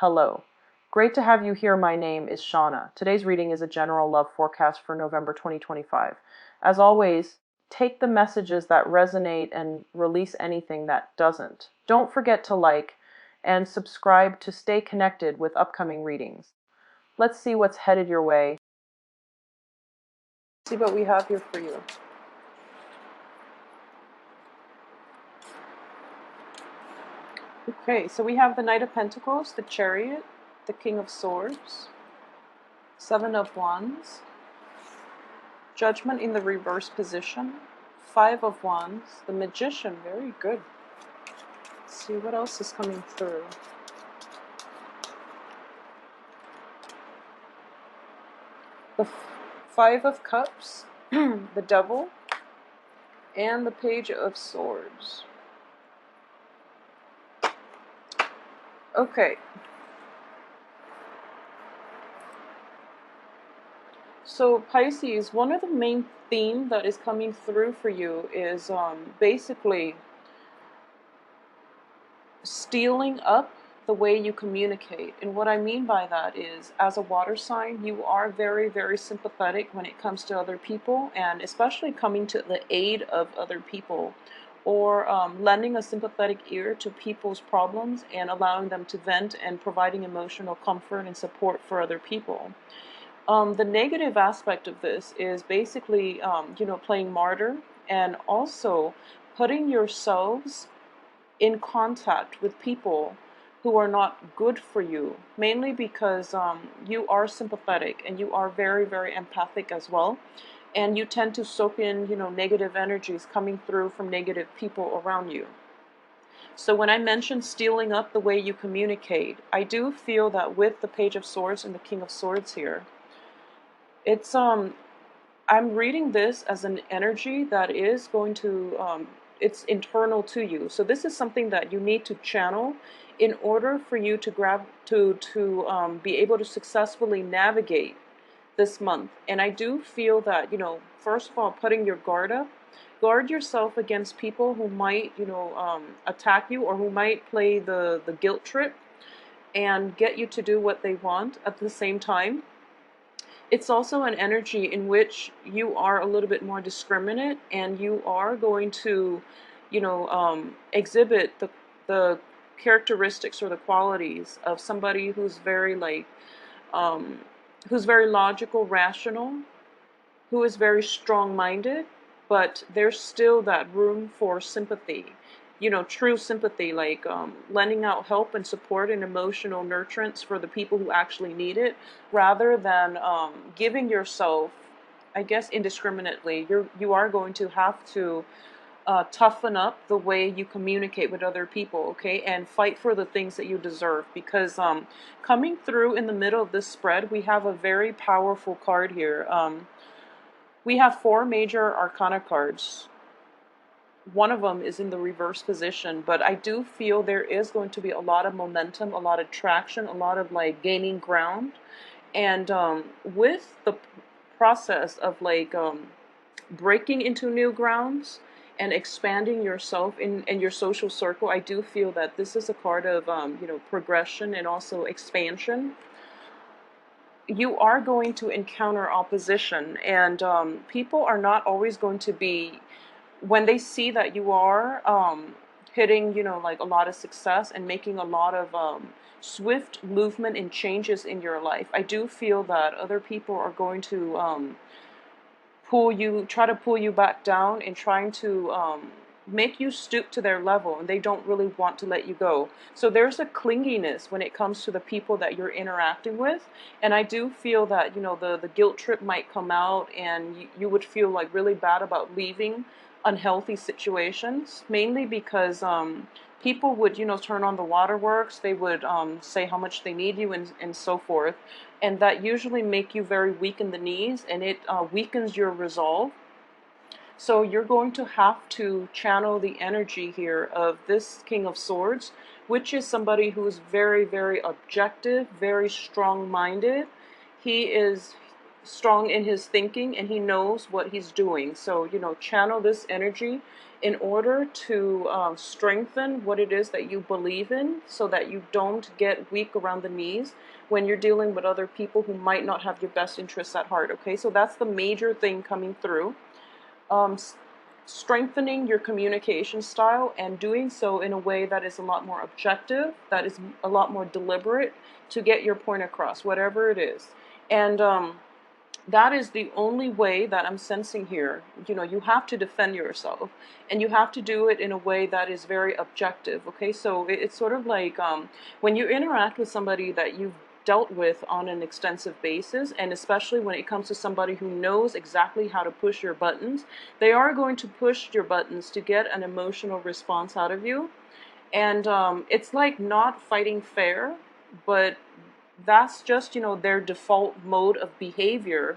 Hello. Great to have you here. My name is Shauna. Today's reading is a general love forecast for November 2025. As always, take the messages that resonate and release anything that doesn't. Don't forget to like and subscribe to stay connected with upcoming readings. Let's see what's headed your way. See what we have here for you. Okay, so we have the Knight of Pentacles, the Chariot, the King of Swords, Seven of Wands, Judgment in the reverse position, Five of Wands, the Magician, very good. Let's see what else is coming through. The Five of Cups, the Devil, and the Page of Swords. Okay. So Pisces, one of the main themes that is coming through for you is basically stealing up the way you communicate. And what I mean by that is, as a water sign, you are very, very sympathetic when it comes to other people, and especially coming to the aid of other people, or lending a sympathetic ear to people's problems and allowing them to vent and providing emotional comfort and support for other people. The negative aspect of this is basically, playing martyr and also putting yourselves in contact with people who are not good for you, mainly because you are sympathetic and you are very, very empathic as well. And you tend to soak in, negative energies coming through from negative people around you. So when I mention stealing up the way you communicate, I do feel that with the Page of Swords and the King of Swords here, it's I'm reading this as an energy that is going to it's internal to you. So this is something that you need to channel in order for you to be able to successfully navigate this month. And I do feel that, first of all, putting your guard up, guard yourself against people who might, attack you, or who might play the guilt trip and get you to do what they want at the same time. It's also an energy in which you are a little bit more discriminate, and you are going to, exhibit the characteristics or the qualities of somebody who's very who's very logical, rational, who is very strong-minded, but there's still that room for sympathy. True sympathy, like lending out help and support and emotional nurturance for the people who actually need it, rather than giving yourself, I guess, indiscriminately. You are going to have to toughen up the way you communicate with other people, okay, and fight for the things that you deserve. Because coming through in the middle of this spread, we have a very powerful card here. We have 4 major arcana cards. One of them is in the reverse position, but I do feel there is going to be a lot of momentum, a lot of traction, a lot of gaining ground. And with the process of breaking into new grounds and expanding yourself in your social circle, I do feel that this is a card of progression and also expansion. You are going to encounter opposition, and people are not always going to be, when they see that you are hitting, a lot of success and making a lot of swift movement and changes in your life, I do feel that other people are going to try to pull you back down and trying to make you stoop to their level, and they don't really want to let you go. So there's a clinginess when it comes to the people that you're interacting with, and I do feel that, the guilt trip might come out, and you would feel really bad about leaving unhealthy situations, mainly because people would, turn on the waterworks, they would say how much they need you, and so forth, and that usually make you very weak in the knees, and it weakens your resolve. So you're going to have to channel the energy here of this King of Swords, which is somebody who's very, very objective, very strong-minded. He is strong in his thinking, and he knows what he's doing. So, channel this energy in order to strengthen what it is that you believe in, so that you don't get weak around the knees when you're dealing with other people who might not have your best interests at heart. Okay, so that's the major thing coming through. um, Strengthening your communication style, and doing so in a way that is a lot more objective, that is a lot more deliberate, to get your point across, whatever it is. And that is the only way that I'm sensing here. You have to defend yourself, and you have to do it in a way that is very objective. Okay, so it's sort of like when you interact with somebody that you've dealt with on an extensive basis, and especially when it comes to somebody who knows exactly how to push your buttons, they are going to push your buttons to get an emotional response out of you. And it's like not fighting fair, but that's just, their default mode of behavior.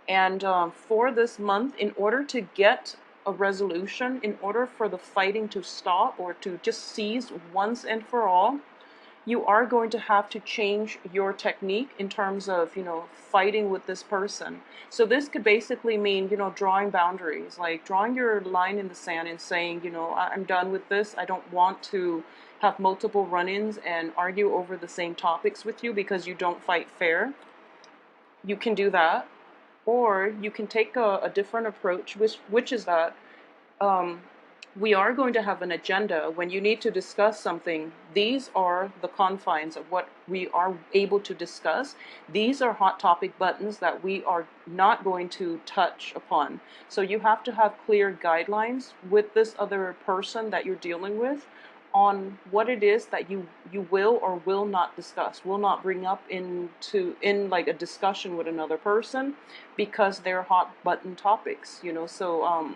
And for this month, in order to get a resolution, in order for the fighting to stop or to just cease once and for all, you are going to have to change your technique in terms of, fighting with this person. So this could basically mean, drawing boundaries, like drawing your line in the sand and saying, I'm done with this. I don't want to have multiple run-ins and argue over the same topics with you because you don't fight fair. You can do that. Or you can take a different approach, which is that we are going to have an agenda. When you need to discuss something, these are the confines of what we are able to discuss. These are hot topic buttons that we are not going to touch upon. So you have to have clear guidelines with this other person that you're dealing with on what it is that you will or will not discuss, will not bring up in like a discussion with another person, because they're hot button topics. So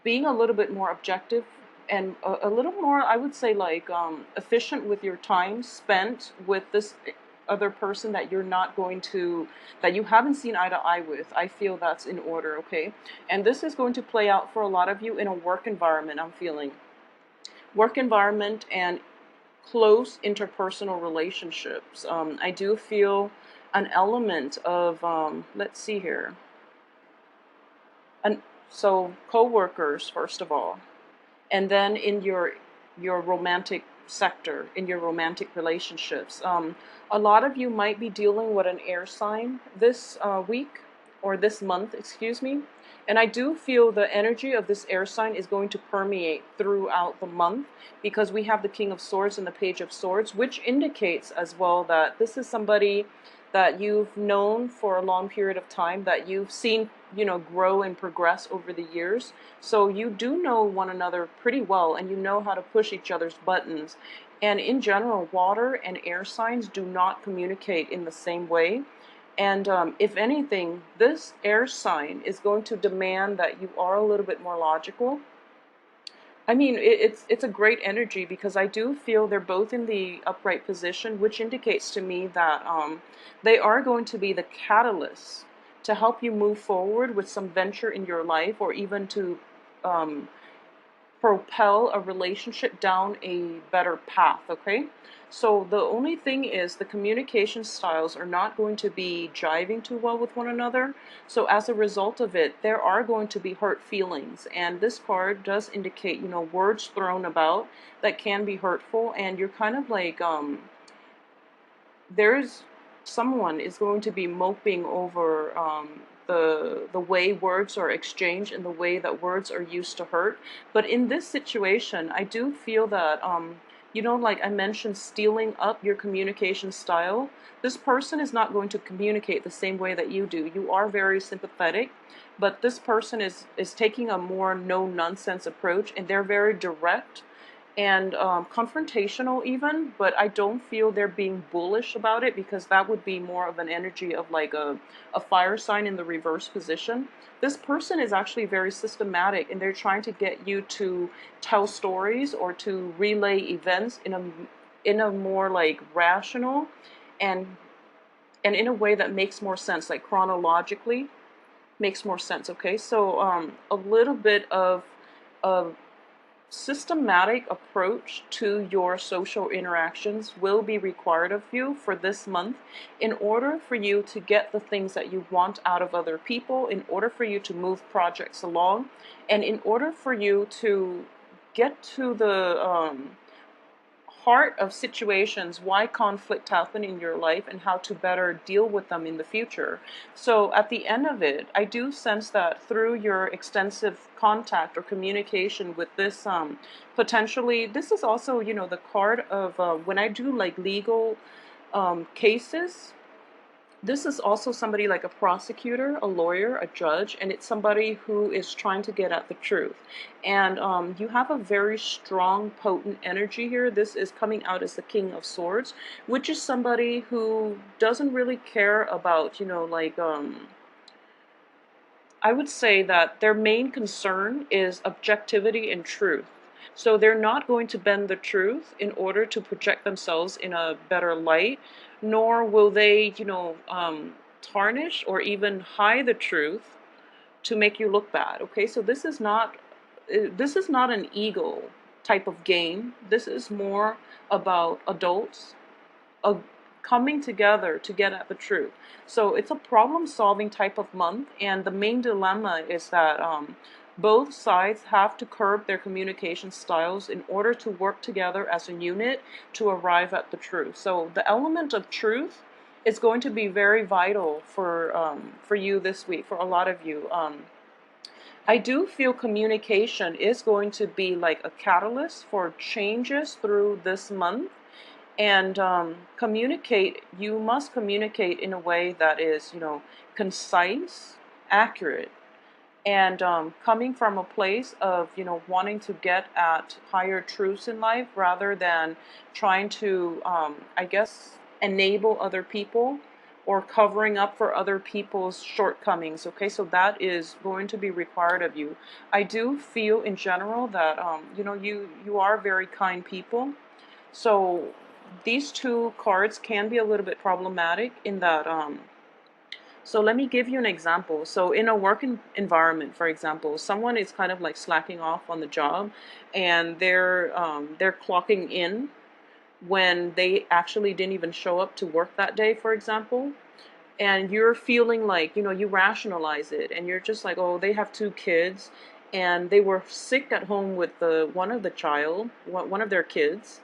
being a little bit more objective and a little more, I would say, like efficient with your time spent with this other person that you're not going to, that you haven't seen eye to eye with. I feel that's in order. Okay, and this is going to play out for a lot of you in a work environment. I'm feeling work environment and close interpersonal relationships. I do feel an element of, let's see here, so co-workers first of all, and then in your romantic sector, in your romantic relationships. A lot of you might be dealing with an air sign this week, or this month, excuse me. And I do feel the energy of this air sign is going to permeate throughout the month, because we have the King of Swords and the Page of Swords, which indicates as well that this is somebody that you've known for a long period of time, that you've seen, grow and progress over the years. So you do know one another pretty well, and you know how to push each other's buttons. And in general, water and air signs do not communicate in the same way. And if anything, this air sign is going to demand that you are a little bit more logical. I mean, it's a great energy, because I do feel they're both in the upright position, which indicates to me that they are going to be the catalyst to help you move forward with some venture in your life, or even to propel a relationship down a better path. Okay, so the only thing is the communication styles are not going to be jiving too well with one another. So as a result of it, there are going to be hurt feelings, and this card does indicate, words thrown about that can be hurtful, and you're kind of like there's someone is going to be moping over the way words are exchanged and the way that words are used to hurt. But in this situation, I do feel that like I mentioned, stealing up your communication style. This person is not going to communicate the same way that you do. You are very sympathetic, but this person is taking a more no nonsense approach, and they're very direct and confrontational even, but I don't feel they're being bullish about it, because that would be more of an energy of like a fire sign in the reverse position. This person is actually very systematic, and they're trying to get you to tell stories or to relay events in a more like rational and in a way that makes more sense, like chronologically makes more sense. Okay, so a little bit of systematic approach to your social interactions will be required of you for this month in order for you to get the things that you want out of other people, in order for you to move projects along, and in order for you to get to the heart of situations, why conflict happen in your life and how to better deal with them in the future. So at the end of it, I do sense that through your extensive contact or communication with this, potentially, this is also, the card of when I do like legal cases. This is also somebody like a prosecutor, a lawyer, a judge, and it's somebody who is trying to get at the truth. And you have a very strong, potent energy here. This is coming out as the King of Swords, which is somebody who doesn't really care about, I would say that their main concern is objectivity and truth. So they're not going to bend the truth in order to project themselves in a better light, nor will they, tarnish or even hide the truth to make you look bad. Okay, so this is not an ego type of game. This is more about adults uh, coming together to get at the truth. So it's a problem solving type of month, and the main dilemma is that both sides have to curb their communication styles in order to work together as a unit to arrive at the truth. So the element of truth is going to be very vital for you this week, for a lot of you. I do feel communication is going to be like a catalyst for changes through this month, and you must communicate in a way that is, concise, accurate, and coming from a place of, wanting to get at higher truths in life rather than trying to, I guess, enable other people or covering up for other people's shortcomings. Okay, so that is going to be required of you. I do feel in general that, you are very kind people. So these two cards can be a little bit problematic in that, so let me give you an example. So in a work environment, for example, someone is kind of like slacking off on the job, and they're clocking in when they actually didn't even show up to work that day, for example. And you're feeling like, you rationalize it, and you're just like, oh, they have two kids, and they were sick at home with one of their kids,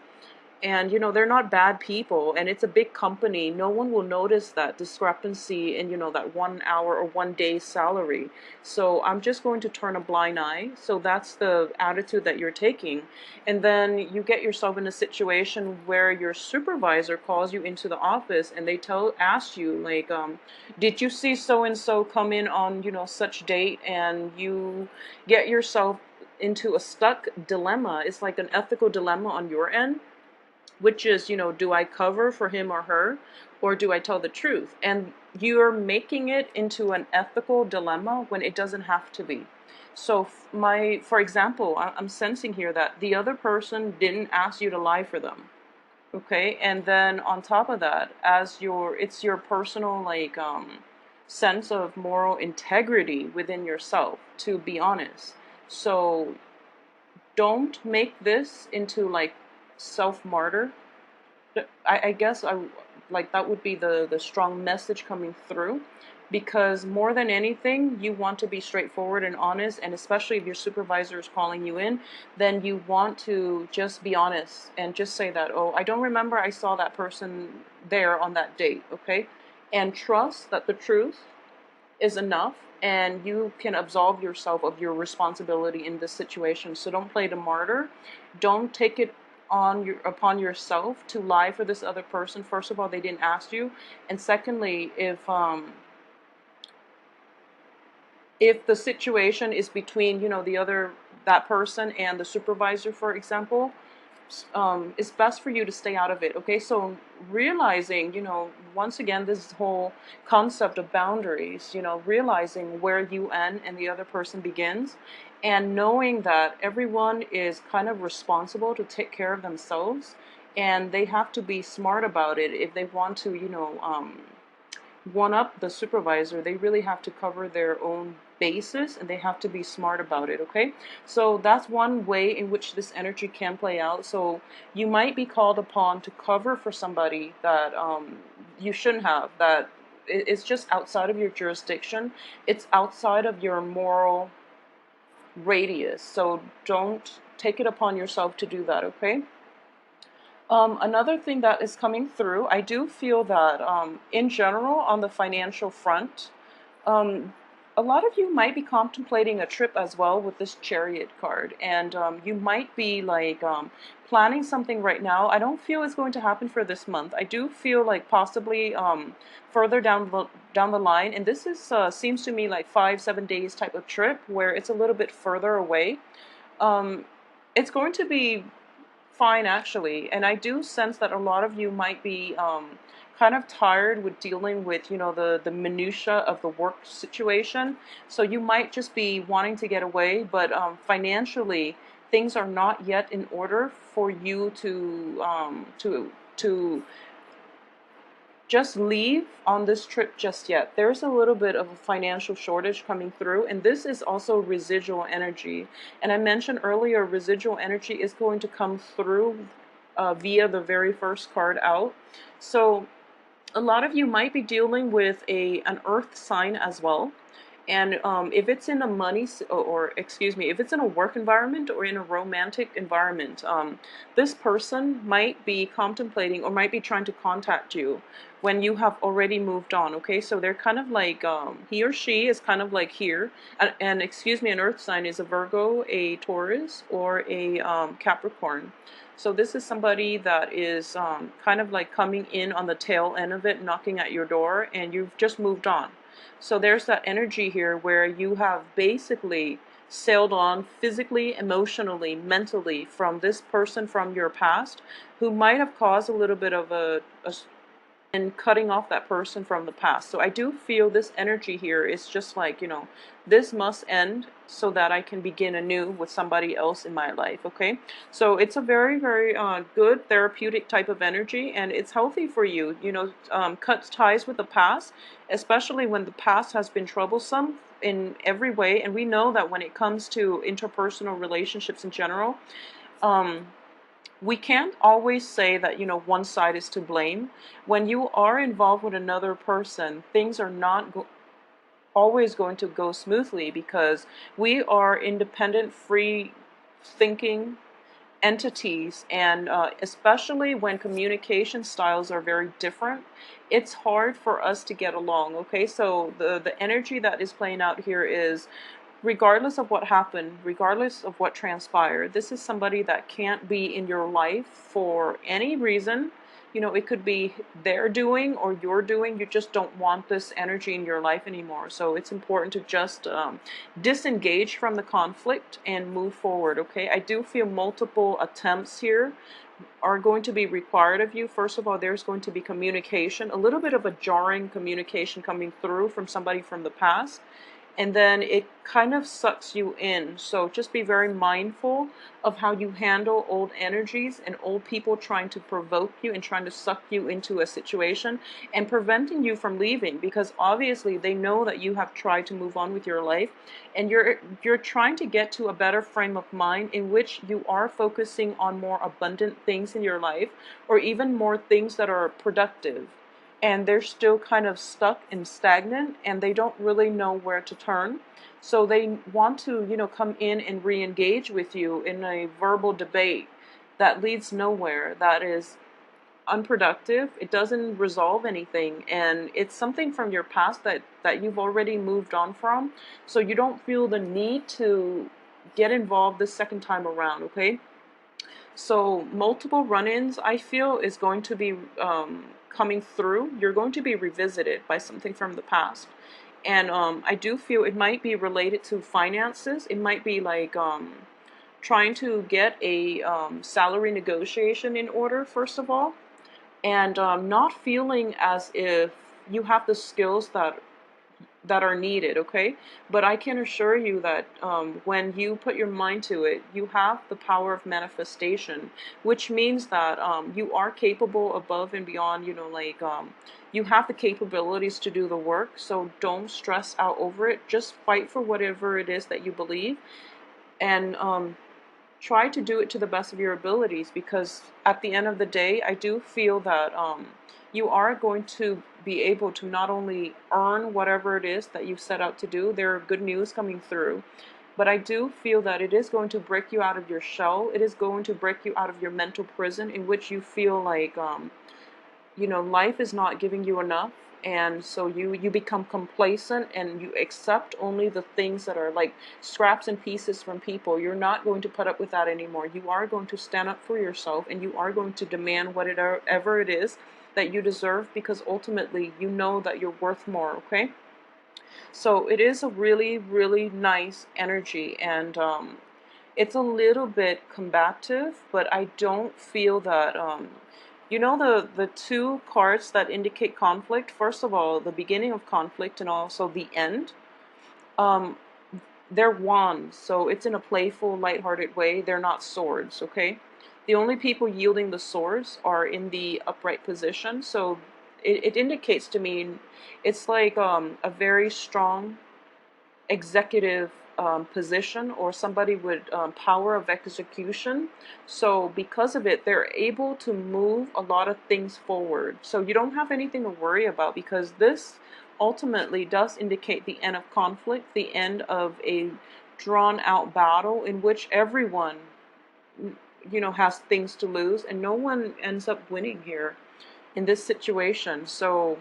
and they're not bad people, and it's a big company. No one will notice that discrepancy in, that 1 hour or 1 day's salary. So I'm just going to turn a blind eye. So that's the attitude that you're taking. And then you get yourself in a situation where your supervisor calls you into the office, and they ask you like, did you see so and so come in on, such date? And you get yourself into a stuck dilemma. It's like an ethical dilemma on your end, which is, do I cover for him or her, or do I tell the truth? And you're making it into an ethical dilemma when it doesn't have to be. So for example, I'm sensing here that the other person didn't ask you to lie for them. Okay, and then on top of that, it's your personal like sense of moral integrity within yourself, to be honest. So don't make this into like self-martyr. I guess like that would be the strong message coming through, because more than anything, you want to be straightforward and honest, and especially if your supervisor is calling you in, then you want to just be honest and just say that, oh, I don't remember I saw that person there on that date, okay? And trust that the truth is enough, and you can absolve yourself of your responsibility in this situation. So don't play the martyr. Don't take it upon yourself to lie for this other person. First of all, they didn't ask you, and secondly, if the situation is between, that person and the supervisor, for example, it's best for you to stay out of it. Okay, so realizing, once again, this whole concept of boundaries, realizing where you end and the other person begins, and knowing that everyone is kind of responsible to take care of themselves, and they have to be smart about it if they want to, one up the supervisor. They really have to cover their own basis, and they have to be smart about it, okay? So that's one way in which this energy can play out. So you might be called upon to cover for somebody that you shouldn't have, that it's just outside of your jurisdiction. It's outside of your moral radius. So don't take it upon yourself to do that, okay? Another thing that is coming through, I do feel that in general on the financial front, um, a lot of you might be contemplating a trip as well with this Chariot card, and you might be like planning something right now. I don't feel it's going to happen for this month. I do feel like possibly further down the line, and this is seems to me like 5-7 days type of trip where it's a little bit further away. Um, it's going to be fine actually, and I do sense that a lot of you might be kind of tired with dealing with, you know, the minutia of the work situation. So you might just be wanting to get away, but financially things are not yet in order for you to just leave on this trip just yet. There's a little bit of a financial shortage coming through, and this is also residual energy. And I mentioned earlier, residual energy is going to come through via the very first card out. So a lot of you might be dealing with an earth sign as well. And if it's in a or excuse me, if it's in a work environment or in a romantic environment, this person might be contemplating or might be trying to contact you when you have already moved on. Okay, so they're kind of like he or she is kind of like here, and excuse me, an earth sign is a Virgo, a Taurus, or a Capricorn. So this is somebody that is kind of like coming in on the tail end of it, knocking at your door, and you've just moved on. So there's that energy here where you have basically sailed on physically, emotionally, mentally from this person from your past who might have caused a little bit of and cutting off that person from the past. So I do feel this energy here is just like, you know, this must end so that I can begin anew with somebody else in my life, okay? So it's a very, very good therapeutic type of energy, and it's healthy for you, you know, cut ties with the past, especially when the past has been troublesome in every way. And we know that when it comes to interpersonal relationships in general, um, we can't always say that, you know, one side is to blame. When you are involved with another person, things are not always going to go smoothly because we are independent, free thinking entities, and especially when communication styles are very different, it's hard for us to get along, okay? So the energy that is playing out here is, regardless of what happened, regardless of what transpired, this is somebody that can't be in your life for any reason. You know, it could be their doing or your doing. You just don't want this energy in your life anymore. So it's important to just disengage from the conflict and move forward, okay? I do feel multiple attempts here are going to be required of you. First of all, there's going to be communication, a little bit of a jarring communication coming through from somebody from the past, and then it kind of sucks you in. So just be very mindful of how you handle old energies and old people trying to provoke you and trying to suck you into a situation and preventing you from leaving, because obviously they know that you have tried to move on with your life, and you're trying to get to a better frame of mind in which you are focusing on more abundant things in your life, or even more things that are productive, and they're still kind of stuck and stagnant, and they don't really know where to turn. So they want to, you know, come in and re-engage with you in a verbal debate that leads nowhere, that is unproductive. It doesn't resolve anything, and it's something from your past that you've already moved on from. So you don't feel the need to get involved the second time around, okay? So multiple run-ins, I feel, is going to be coming through. You're going to be revisited by something from the past. And I do feel it might be related to finances. It might be like trying to get a salary negotiation in order, first of all, and not feeling as if you have the skills that are needed, okay? But I can assure you that when you put your mind to it, you have the power of manifestation, which means that you are capable above and beyond, you know, like You have the capabilities to do the work, so don't stress out over it. Just fight for whatever it is that you believe, and try to do it to the best of your abilities, because at the end of the day, I do feel that you are going to be able to not only earn whatever it is that you set out to do. There are good news coming through, but I do feel that it is going to break you out of your shell. It is going to break you out of your mental prison in which you feel like life is not giving you enough, and so you become complacent and you accept only the things that are like scraps and pieces from people. You're not going to put up with that anymore. You are going to stand up for yourself, and you are going to demand whatever it is that you deserve, because ultimately you know that you're worth more. Okay, so it is a really, really nice energy, and it's a little bit combative, but I don't feel that the two cards that indicate conflict. First of all, the beginning of conflict and also the end. Um, they're wands, so it's in a playful, lighthearted way. They're not swords, okay? The only people yielding the swords are in the upright position, so it indicates to me it's like a very strong executive position, or somebody with power of execution. So because of it, they're able to move a lot of things forward. So you don't have anything to worry about, because this ultimately does indicate the end of conflict, the end of a drawn out battle in which everyone has things to lose, and no one ends up winning here in this situation. So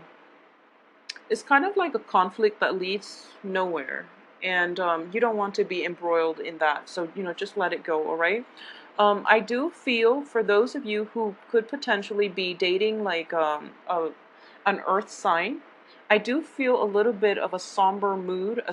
it's kind of like a conflict that leads nowhere, and you don't want to be embroiled in that. So just let it go. All right. I do feel for those of you who could potentially be dating like an earth sign, I do feel a little bit of a somber mood